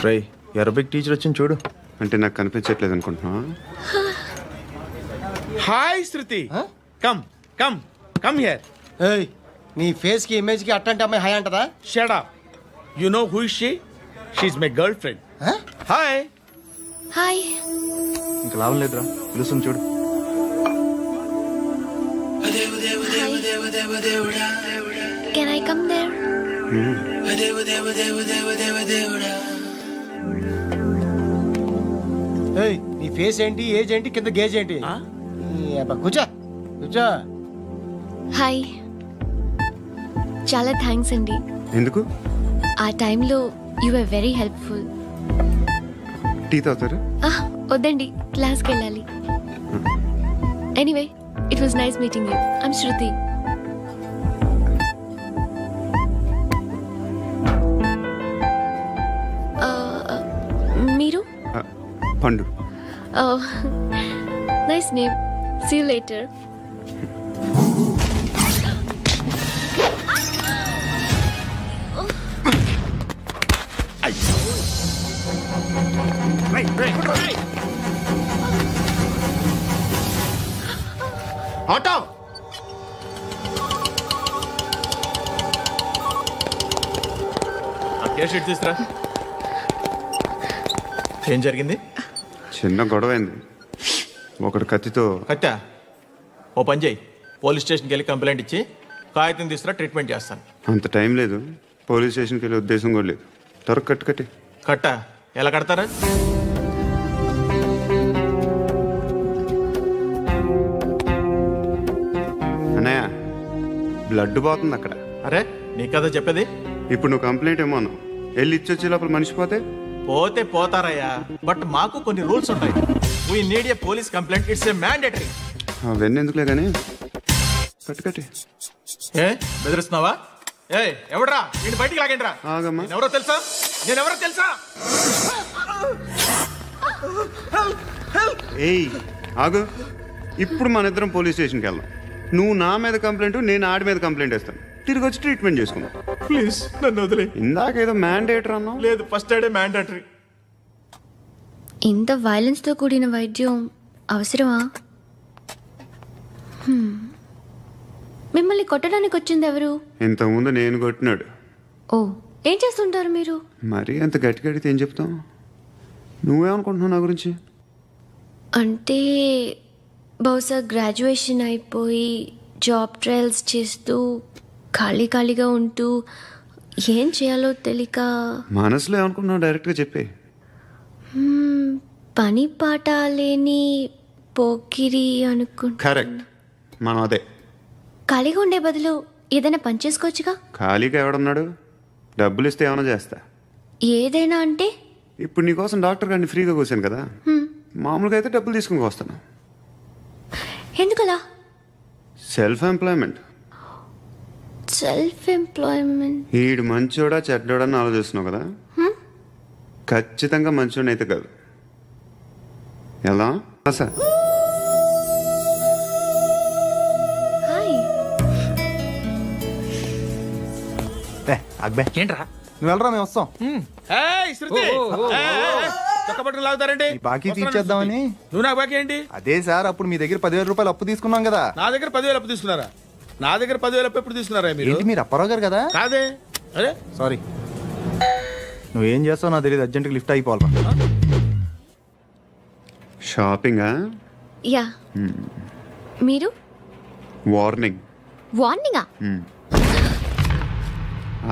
రై Arabic teacher వచ్చింది చూడు. అంటే నాకు కనిపించట్లేదు అనుకుంటున్నా. Hi Shruti, come come come here. ఏయ్, నీ ఫేస్ కి ఇమేజ్ కి అట్టంటే అమ్మాయి హాయ్ అంటదా? Shut up. You know who is she? She is my girlfriend. Hi hi. ఇంకా లాభం లేదురా, పిలుస్తుంది చూడు. Can I come there? ఏయ్, నీ ఫేస్ ఏంటి, ఏజ్ ఏంటి, కింద గేజ్ ఏంటి? కూర్చో కూర్చో. హాయ్. చాలా థ్యాంక్స్ అండి. ఎందుకు? ఆ టైంలో you are very helpful. Tea తాగుతారా? వద్దండి, క్లాస్కి వెళ్ళాలి. Anyway, it was nice meeting you. I'm Shruti. మీరు? Pandu. Nice name. See you later. Auto. Case sheet తీసుకురా. ఏం జరిగింది? చిన్న గొడవ అయింది. ఒకటి కత్తితో. కట్టా? ఓ పని చేయి, పోలీస్ స్టేషన్కి వెళ్ళి కంప్లైంట్ ఇచ్చి కాగితం తీసుకురా, ట్రీట్మెంట్ చేస్తాను. అంత టైం లేదు, పోలీస్ స్టేషన్కి వెళ్ళే ఉద్దేశం కూడా లేదు. త్వరగా కట్టి. కట్టా? ఎలా కడతారా? అన్నయ్య, బ్లడ్ పోతుంది అక్కడ. అరే నీ కదా చెప్పేది. ఇప్పుడు నువ్వు కంప్లైంట్ ఏమో అన్నావు, వెళ్ళి ఇచ్చొచ్చే లోపల మనిషి పోతే పోతే పోతారయ్యా, బట్ మాకు కొన్ని రూల్స్ ఉంటాయి. We need a police complaint, it's a mandatory. అవన్నీ ఎందుకులే కానీ కట్టి. ఏ బెదిరిస్తున్నావా? ఏ ఎవడ్రా నేను బయటికి లాగండిరా. ఆగమ్మా. ఎవరో తెలుసా? నేనెవరో తెలుసా? ఏయ్ ఆగు. ఇప్పుడు మన ఇద్దరం పోలీస్ స్టేషన్కి వెళ్దాం. నువ్వు నా మీద కంప్లైంట్, నేను ఆడి మీద కంప్లైంట్ వేస్తాను. తిరిగి వచ్చి ట్రీట్మెంట్ చేసుకుందాం. ప్లీజ్ నన్ను వదిలే. ఇందాక ఏదో మ్యాండేటర్ అన్నావు. లేదు, ఫస్ట్ ఎయిడే మ్యాండేటరీ. ఇంత వైలెన్స్తో కూడిన వైద్యం అవసరమా? మిమ్మల్ని కొట్టడానికి వచ్చింది ఎవరు? ఇంతకుముందు నేను కొట్టినాడు. ఓ, ఏం చేస్తుంటారు మీరు? మరీ అంత గట్టి గడితే ఏం చెప్తాం? నువ్వేమనుకుంటున్నావు నా గురించి? అంటే బహుశా గ్రాడ్యుయేషన్ అయిపోయి జాబ్ ట్రయల్స్ చేస్తూ ఖాళీగా ఉంటూ ఏం చేయాలో తెలియక. మనసులో ఏమనుకుంటున్నావు డైరెక్ట్గా చెప్పే. పని పాట లేని పోకిరి అనుకుంటా. కరెక్ట్, మనం అదే. ఖాళీగా ఉండే బదులు ఏదైనా పని చేసుకోవచ్చుగా. ఖాళీగా ఎవడున్నాడు? డబ్బులు ఇస్తే ఏమైనా చేస్తా. ఏదైనా అంటే? ఇప్పుడు నీకోసం డాక్టర్ గారిని ఫ్రీగా కూర్చాను కదా, మామూలుగా అయితే డబ్బులు తీసుకుని వస్తాను. ఎందుకలా? Self employment. ఈడు మంచోడా చెడ్డోడా అని ఆలోచిస్తున్నావు కదా. ఖచ్చితంగా మంచోడని అయితే కాదు. ఎలా సార్? ఏంట్రా? నువ్వు వెళ్ళరా, మేము వస్తాం. లాగుతారండి. బాకీ తీర్చేద్దామని. నువ్వు నాకు బాకీ ఏంటి? అదే సార్, అప్పుడు మీ దగ్గర 10,000 రూపాయలు అప్పు తీసుకున్నాం కదా. నా దగ్గర 10,000 అప్పు తీసుకున్నారా? నా దగ్గర 10,000 అప్పు ఎప్పుడు తీసుకున్నారా మీరు? ఏంటి, మీరు అప్పారావు గారు కదా? కాదే. అరే సారీ. నువ్వేం చేస్తావు నాకు తెలియదు, అర్జెంట్గా లిఫ్ట్ అయిపోవాలి. షాపింగా? యా. మీరు? వార్నింగా?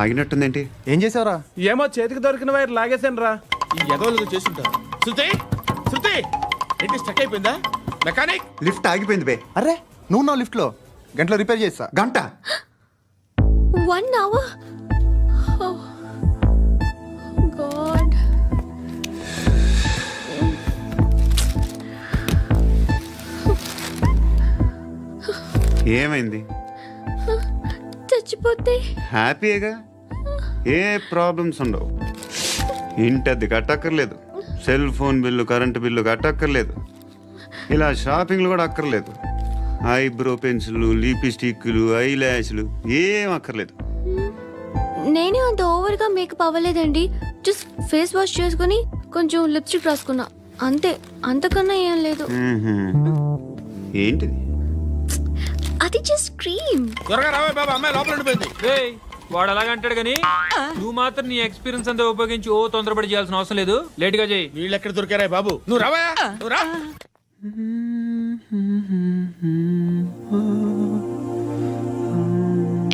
ఆగినట్టుందేంటి? ఏం చేసావురా? ఏమో చేతికి దొరికిన వైర్ లాగేసాను రా. ఈ ఎదవలు చేస్తుంటారు. శృతి ఏంటి స్టక్ అయిపోయిందా? మెకానిక్. లిఫ్ట్ ఆగిపోయింది బే. అరే నువ్వు నా లిఫ్ట్లో గంటలో రిపేర్ చేస్తా. గంట? 1 hour? Oh God. ఏమైంది? చచ్చిపోతే హ్యాపీగా, ఏ ప్రాబ్లమ్స్ ఉండవు. ఇంటి అద్దె కట్టక్కర్లేదు, cell phone bill, current bill కట్టక్కర్లేదు, ఇలా షాపింగ్లు కూడా అక్కర్లేదు. ఐబ్రో పెన్సిల్లు, లిప్స్టిక్లు, ఐ ల్యాష్లు ఏం అక్కర్లేదు. నేనే అంత ఓవర్గా మేకప్ అవ్వలేదండి. జస్ట్ ఫేస్ వాష్ చేసుకుని కొంచెం లిప్స్టిక్ రాసుకున్నా అంతే, అంతకన్నా ఏం లేదు. ఏంటిది? అది జస్ట్ క్రీమ్. త్వరగా రావే బాబా, అమ్మాయి లోపల ఉండిపోయింది. వాడు అలాగంటాడు కానీ నువ్వు మాత్రం నీ ఎక్స్పీరియన్స్ అంతా ఉపయోగించి తొందరపడి చేయాల్సిన అవసరం లేదు. లేట్ గా చేయి. వీళ్ళు ఎక్కడ దొరికారా బాబు? నువ్వు రావా, నువ్వు రా.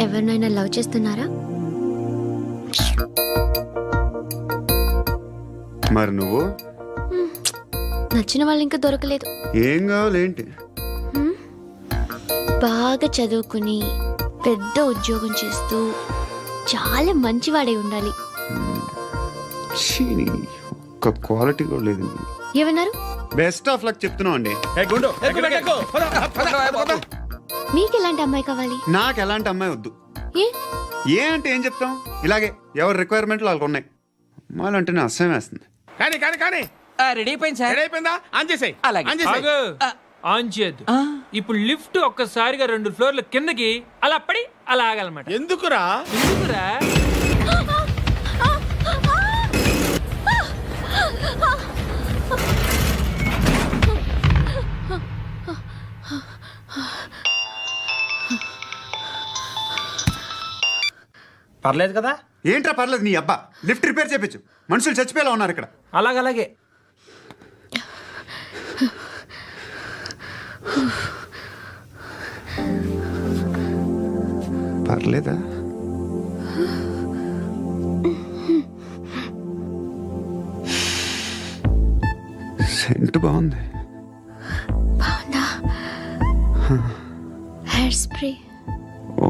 ఎవరినైనా లవ్ చేస్తున్నారా? మరి నువ్వు? నచ్చిన వాళ్ళు ఇంకా దొరకలేదు. ఏం కావాలి ఏంటి? బాగా చదువుకుని పెద్ద ఉద్యోగం చేస్తూ చాలా మంచివాడే ఉండాలి. ఒక్క క్వాలిటీ కూడా లేదు. ఏమన్నారు? బెస్ట్ ఆఫ్ లక్ చెప్తున్నావు అండి. మీకు ఎలాంటి అమ్మాయి కావాలి? నాకు ఎలాంటి అమ్మాయి వద్దు. ఏ అంటే ఏం చెప్తాం, ఇలాగే ఎవరి రిక్వైర్మెంట్లు వాళ్ళకు ఉన్నాయి. అమ్మాయిలు అంటేనే అసహ్యం వేస్తుంది. కానీ కానీ కానీ రెడీ అయిపోయింది సార్. రెడీ అయిపోయిందా? ఆన్ చేసేయ్. అలాగే. ఆన్ చేసేయ్. ఆన్ చేయద్దు. ఇప్పుడు లిఫ్ట్ ఒక్కసారిగా 2 ఫ్లోర్ల కిందకి అలా పడి అలా ఆగాలన్నమాట. ఎందుకురా? ఎందుకురా? పర్లేదు కదా? ఏంట్రా పర్లేదు నీ అబ్బా. లిఫ్ట్ రిపేర్ చేయించు. మనుషులు చచ్చిపోయేలా ఉన్నారు ఇక్కడ. అలాగే పర్లేదా? సెంట్ బాగుంది. బాగుందా? Hair spray. ఓ,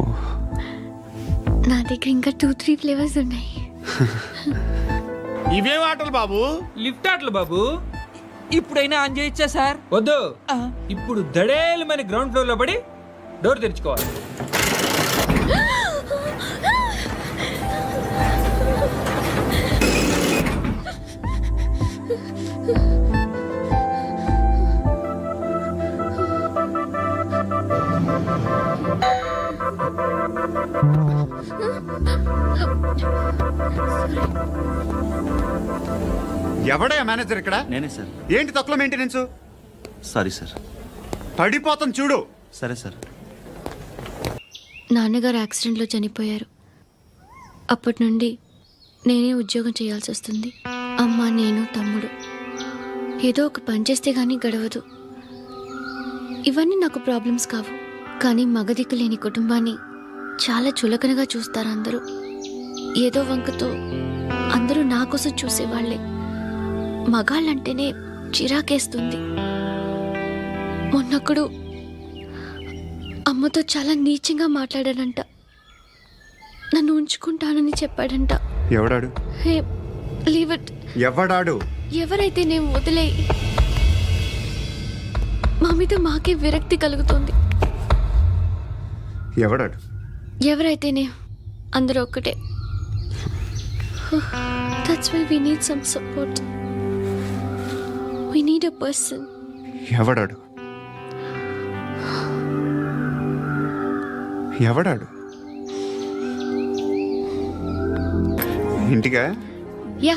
నా దగ్గర ఇంకా 2-3 ఫ్లేవర్స్ ఉన్నాయి. ఇవేం ఆటలు బాబు? లిఫ్ట్ ఆటలు బాబు. ఇప్పుడైనా ఆన్ చేయొచ్చా సార్? వద్దు. ఇప్పుడు దడేలు మన గ్రౌండ్ ఫ్లోర్ లో పడి డోర్ తెరుచుకోవాలి. ఎవడయ్యా మేనేజర్ ఇక్కడ? నేనే సార్. ఏంటి తక్కువ మెయింటెనెన్స్? Sorry sir. పడిపోతాం చూడు. సరే సార్. నాన్నగారు యాక్సిడెంట్లో చనిపోయారు. అప్పటి నుండి నేనే ఉద్యోగం చేయాల్సి వస్తుంది. అమ్మ, నేను, తమ్ముడు ఏదో ఒక పని చేస్తే గానీ గడవదు. ఇవన్నీ నాకు ప్రాబ్లమ్స్ కావు, కానీ మగదిక్కు లేని కుటుంబాన్ని చాలా చులకనగా చూస్తారు అందరూ. ఏదో వంకతో అందరూ నా కోసం చూసేవాళ్లే. మగాళ్ళంటేనే చిరాకేస్తుంది. మొన్నప్పుడు అమ్మతో చాలా నీచంగా మాట్లాడాడంట. నన్ను ఉంచుకుంటానని చెప్పాడంట. ఎవడాడు? హే, లీవ్ ఇట్. ఎవడాడు? ఎవరైతే నేను వదిలే. మా మీద మాకే విరక్తి కలుగుతుంది. ఎవడాడు? ఎవరైతేనే అందరూ ఒక్కటే. That's why we need some support. We need a person. ఎవడాడు? ఎవడాడు? ఇంటికా? యా.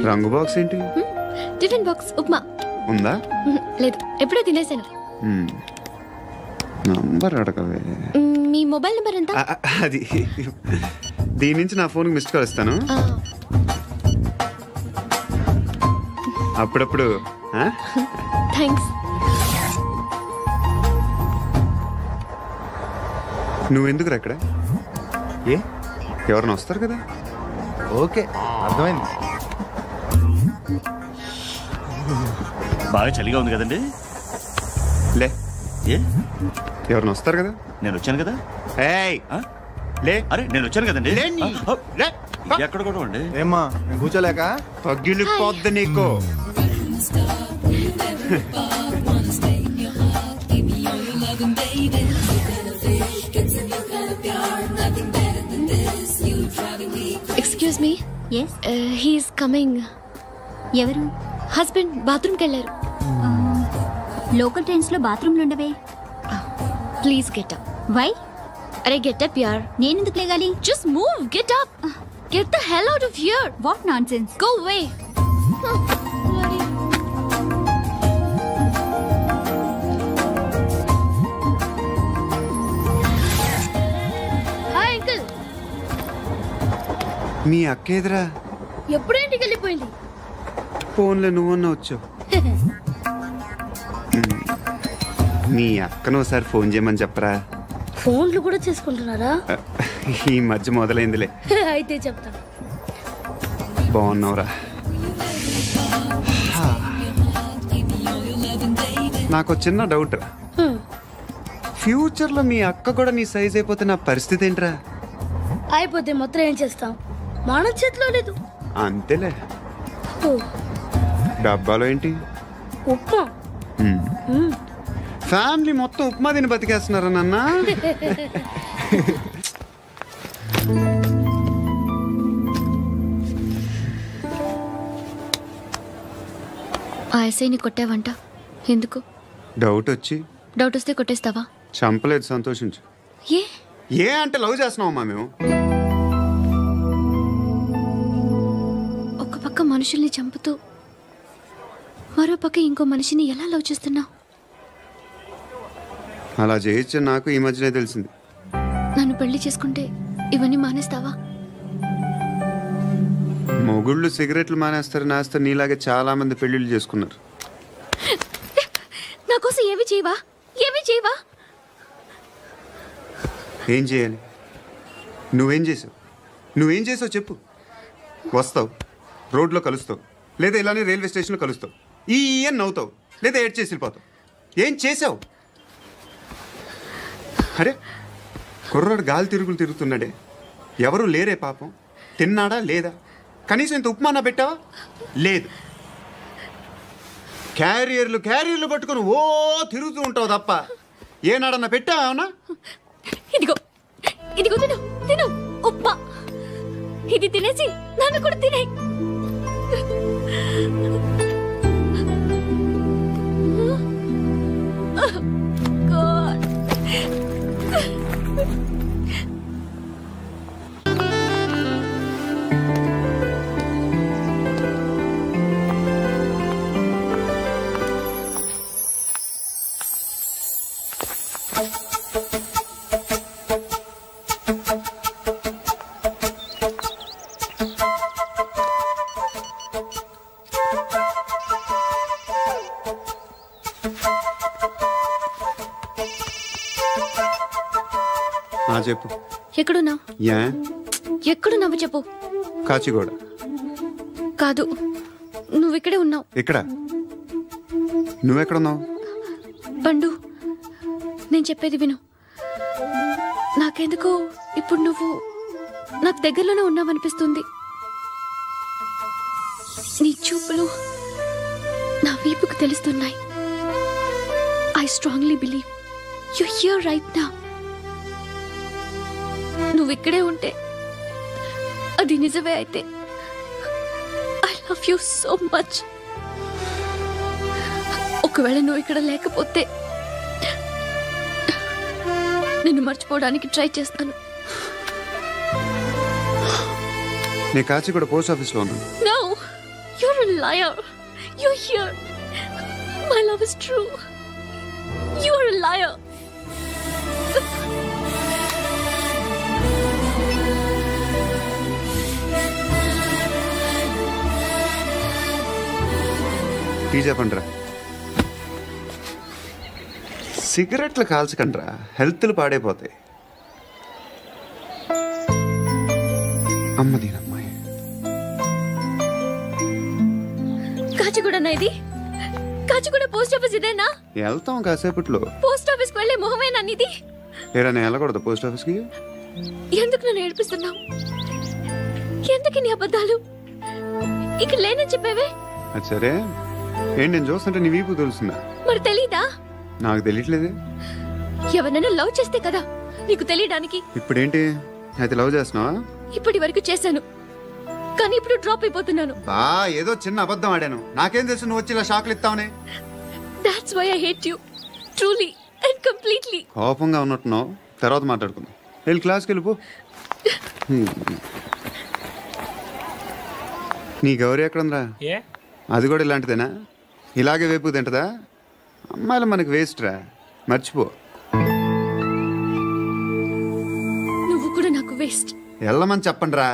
రంగు బాక్స్ ఏంటి? టిఫిన్ బాక్స్ ఉప్మా ఉందా? లేదు, ఎప్పుడో తినేసాను. నంబర్ అడగవే. మీ మొబైల్ నెంబర్ ఎంత? అది దీని నుంచి నా ఫోన్కి మిస్డ్ కాల్ ఇస్తాను. అప్పుడప్పుడు. థ్యాంక్స్. నువ్వెందుకురా ఇక్కడ? ఏ, ఎవరైనా వస్తారు కదా. ఓకే, అర్థమైంది. బాగా చలిగా ఉంది కదండి. లే, ఏ ఎవరైనా వస్తారు కదా. నేను వచ్చాను కదా. ఏయ్, లే. అరే నేను వచ్చాను కదండి. లే. ఎక్కడ కూడా అండి. ఏమ్మా, నేను కూర్చోలేక? పగిలిపోద్ది నీకు. Excuse me. Yes, he's coming. ఎవరు? హస్బెండ్ బాత్రూమ్కి వెళ్ళారు. లోకల్ ట్రైన్స్ లో బాత్రూమ్లు ఉండవే. Please get up. వై? అరే గెట్ అప్ యార్. నేను ఎందుకు లేగాలి? Just move, get up. Get the hell out of here. What nonsense. Go away. Hi uncle. మీ అక్క ఎదురా? ఎప్పుడు ఇంటికి వెళ్ళిపోయింది? ఫోన్లో నువ్వన్నా వచ్చావు. మీ అక్కను ఒకసారి ఫోన్ చేయమని చెప్పరా. ఫోన్లు కూడా చేసుకుంటున్నారా? ఈ మధ్య మొదలైందిలే. అయితే చెప్తా. బాగున్నావురా? నాకు చిన్న డౌట్ రా. ఫ్యూచర్లో మీ అక్క కూడా నీ సైజ్ అయిపోతే నా పరిస్థితి ఏంట్రా? అయిపోతే మొత్తం ఏం చేస్తాం? మన చేతిలో లేదు. అంతేలే. డబ్బాలో ఏంటి? ఉప్మా. ఫ్యామిలీ మొత్తం ఉప్మా తిని బతికేస్తున్నారా నాన్న? ఆ ఎస్ఐని కొట్టావంట, ఎందుకు? డౌట్ వచ్చి. డౌట్ వస్తే కొట్టేస్తావా? చంపలేదు, సంతోషించు. ఏ ఏ అంటే లవ్ చేస్తున్నావమ్మా మేము. ఒక పక్క మనుషుల్ని చంపుతూ మరో పక్క ఇంకో మనిషిని ఎలా లవ్ చేస్తున్నావు? అలా చేయొచ్చు, నాకు ఈ మధ్యనే తెలిసింది. నన్ను పెళ్లి చేసుకుంటే ఇవన్నీ మానేస్తావా? మొగుళ్ళు సిగరెట్లు మానేస్తారు, నేస్తారు. నీలాగే చాలా మంది పెళ్లిళ్ళు చేసుకున్నారు. నా కోసం ఏమి చేయవా? ఏమి చేయవా? ఏం చేయాలి? నువ్వేం చేసావు? నువ్వేం చేసావు చెప్పు. వస్తావు, రోడ్లో కలుస్తావు, లేదా ఇలానే రైల్వే స్టేషన్లో కలుస్తావు, ఈ అని నవ్వుతావు, లేదా ఏడ్ చేసి వెళ్ళిపోతావు. ఏం చేసావు? అరే కుర్రాడు గాలి తిరుగులు తిరుగుతున్నాడే, ఎవరు లేరే పాపం. తిన్నాడా లేదా? కనీసం ఇంత ఉప్మానా పెట్టావా? లేదు. క్యారియర్లు పట్టుకుని ఓ తిరుగుతూ ఉంటావు తప్ప ఏనాడన్నా పెట్టావా? అవునా? ఇదిగో ఇదిగో తిను, తిను ఉప్మా. ఇది తినేసి నన్ను కూడా తినే. చెప్పు. ఎక్కడున్నావు? ఎక్కడున్నావు చెప్పు. కాచిగూడ. కాదు, నువ్వు ఇక్కడే ఉన్నావు. ఇక్కడ నువ్వెక్కడున్నావు? పండు, నేను చెప్పేది విను. నాకెందుకో ఇప్పుడు నువ్వు నాకు దగ్గరలోనే ఉన్నావనిపిస్తుంది. నీ చూపులు నా వీపుకు తెలుస్తున్నాయి. I strongly believe you here right now. నువ్వు ఇక్కడే ఉంటే అది నిజమే అయితే I love you so much. ఒకవేళ నువ్వు ఇక్కడ లేకపోతే నిన్ను మర్చిపోవడానికి ట్రై చేస్తాను. నేను కాచిగూడ పోస్ట్ ఆఫీస్లో ఉన్నాను. No, you're a liar. You're here. My love is true. You're a liar. Tea చెప్పండిరా. సిగరెట్లు కాల్చకండ్రా, హెల్త్లు పాడైపోతాయి. అమ్మదీనమ్మాయి. కాచిగూడనా ఇది? కాచిగూడ పోస్ట్ ఆఫీస్ ఇదేనా? వెళ్తాం కాసేపట్లో. పోస్ట్ ఆఫీస్కి వెళ్ళే మొహమేనా నీది? ఏరా నేను వెళ్ళకూడదు పోస్ట్ ఆఫీస్కి? ఎందుకు నన్ను ఏడిపిస్తున్నావు? ఎందుకు నీ అబద్ధాలు? ఇక్కడ లేనని చెప్పేవే. అది సరే, ఏంటి నేను చూస్తుంటే నీ వీపు తెలుస్తుందా? మరి తెలీదా? నాకు తెలియట్లేదే. ఎవరైనా లవ్ చేస్తే కదా నీకు తెలియడానికి. ఇప్పుడేంటి అయితే లవ్ చేస్తున్నావా? ఇప్పటి వరకు చేశాను, కానీ ఇప్పుడు డ్రాప్ అయిపోతున్నాను. ఏదో చిన్న అబద్ధం ఆడాను. నాకేం తెలుసు నువ్వు వచ్చి ఇలా షాక్లు ఇస్తావనే. That's why I hate you. Truly and completely. కోపంగా ఉన్నట్టున్నావు, తర్వాత మాట్లాడుకుందాం. వెళ్ళి క్లాస్కి వెళ్ళిపో. నీ గౌరీ ఎక్కడుందిరా? అది కూడా ఇలాంటిదేనా? ఇలాగే వేపు తింటదా? అమ్మాయిలు మనకి వేస్ట్ రా, మర్చిపో. నువ్వు కూడా నాకు వేస్ట్. వెళ్ళమని చెప్పండి రా.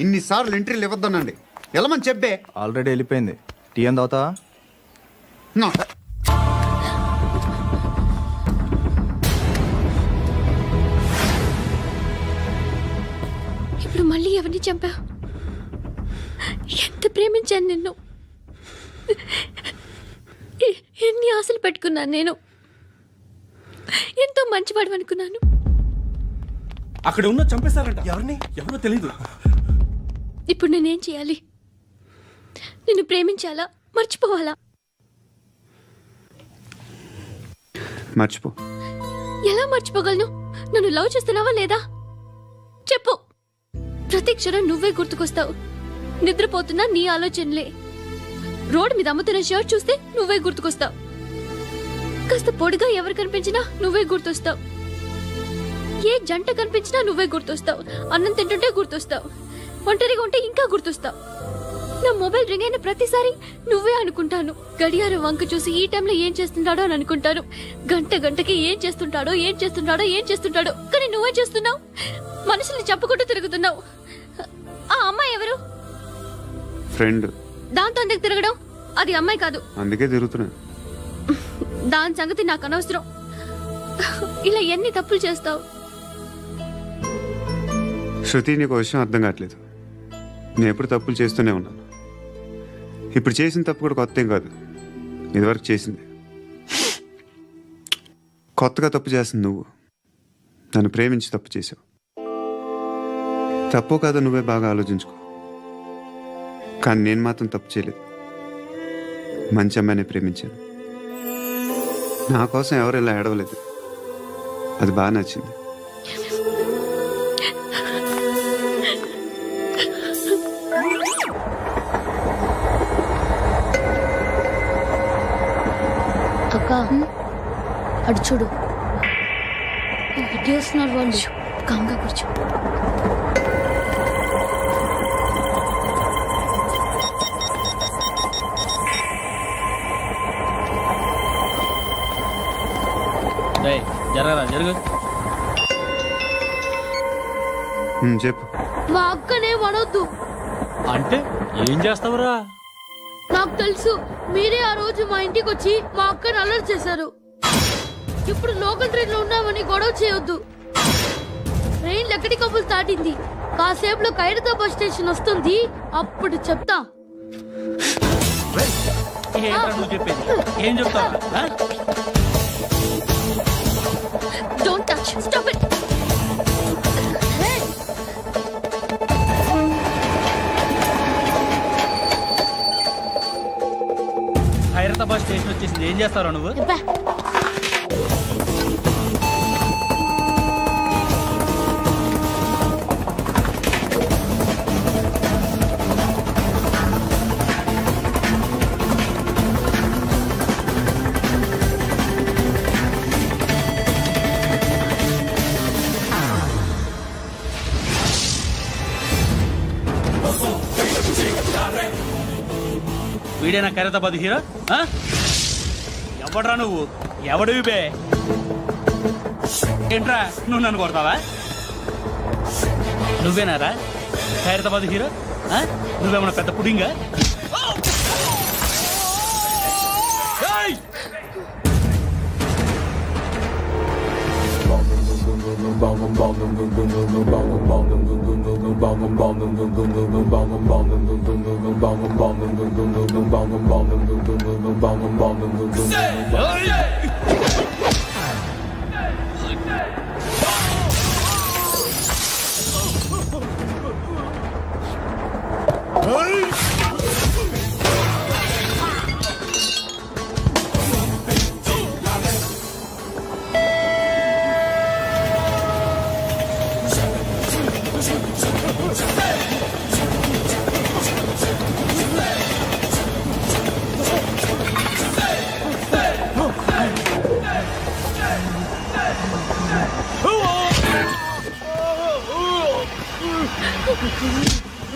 ఇన్నిసార్లు ఎంట్రీలు ఇవ్వద్దనండి. వెళ్ళమని చెప్పే. ఆల్రెడీ వెళ్ళిపోయింది. టీ అని తాగుతావా? ఇప్పుడు మళ్ళీ ఎవరిని చంపావు? ఎంత ప్రేమించాను నిన్ను, ఎన్ని ఆశలు పెట్టుకున్నాను నేను. ఎంతో మంచివాడు అనుకున్నాను. అక్కడ ఉన్న చంపేస్తారంట. ఎవరో తెలీదు. ఇప్పుడు నేనేం చేయాలి? నిన్ను ప్రేమించాలా, మర్చిపోవాలా? మర్చిపో. ఎలా మర్చిపోగలను? నన్ను లవ్ చేస్తున్నావా లేదా చెప్పు. ప్రతి క్షణం నువ్వే గుర్తుకొస్తావు. నిద్రపోతున్నా నీ ఆలోచనలే. రోడ్డు మీద అమ్ముతున్న షర్ట్ చూస్తే నువ్వే గుర్తుకొస్తావు. కాస్త పొడిగా ఎవరు కనిపించినా నువ్వే గుర్తొస్తావు. ఏ జంట కనిపించినా నువ్వే గుర్తొస్తావు. అన్నం తింటుంటే గుర్తొస్తావు. ఒంటరిగా ఉంటే ఇంకా గుర్తొస్తావు. నా మొబైల్ రింగ్ అయిన ప్రతిసారి నువ్వే అనుకుంటాను. గడియారం వంక చూసి ఈ టైంలో ఏం చేస్తుంటాడో అని అనుకుంటాను. గంట గంటకి ఏం చేస్తుంటాడో కానీ నువ్వే చేస్తున్నావు. మనుషుల్ని చెప్పుకుంటూ తిరుగుతున్నావు. ఆ అమ్మాయి ఎవరు? ఫ్రెండ్. దాంతో ఎందుకు తిరగడం? అది అమ్మాయి కాదు. అందుకే తిరుగుతున్నా. దాని సంగతి నాకు అనవసరం. ఇలా ఎన్ని తప్పులు చేస్తావు? శృతి, నీకు విషయం అర్థం కావట్లేదు. నేను ఎప్పుడు తప్పులు చేస్తూనే ఉన్నాను. ఇప్పుడు చేసిన తప్పు కూడా కొత్త ఏం కాదు. ఇదివరకు చేసింది. కొత్తగా తప్పు చేస్తుంది నువ్వు. నన్ను ప్రేమించి తప్పు చేసావు. తప్పో కాదో నువ్వే బాగా ఆలోచించుకో. కానీ నేను మాత్రం తప్పు చేయలేదు. మంచి అమ్మాయిని ప్రేమించాను. నా కోసం ఎవరు ఇలా ఏడవలేదు. అది బాగా నచ్చింది. అక్క, అడు చూడు, వస్తున్నారు వాళ్ళు. కామ్గా కూర్చో. జరగదు. చెప్పు. మా అక్కనే వనొద్దు. అంటే ఏం చేస్తావురా? నాకు తెలుసు, మీరే ఆ రోజు మా ఇంటికి వచ్చి మా అక్కని అల్లరి చేశారు. ఇప్పుడు లోకల్ ట్రైన్ లో ఉన్నామని గొడవ చేయొద్దు. ట్రైన్ ఎక్కడి కబులు దాటింది. కాసేపులో ఖైరతాబాద్ స్టేషన్ వస్తుంది. అప్పుడు చెప్తా. ఏం చెప్తావు? Don't touch. Stop it. Khairatabad station వచ్చేసింది. ఏం చేస్తావు నువ్వు? వీడేనా ఖైరతాబాద్ హీరో? ఎవడరా నువ్వు? ఎవడివి బే? ఏంట్రా నువ్వు నన్ను కొడతావా? నువ్వేనారా ఖైరతాబాద్ హీరో? నువ్వేమన్నా పెద్ద పుడింగా?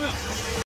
నువ్వే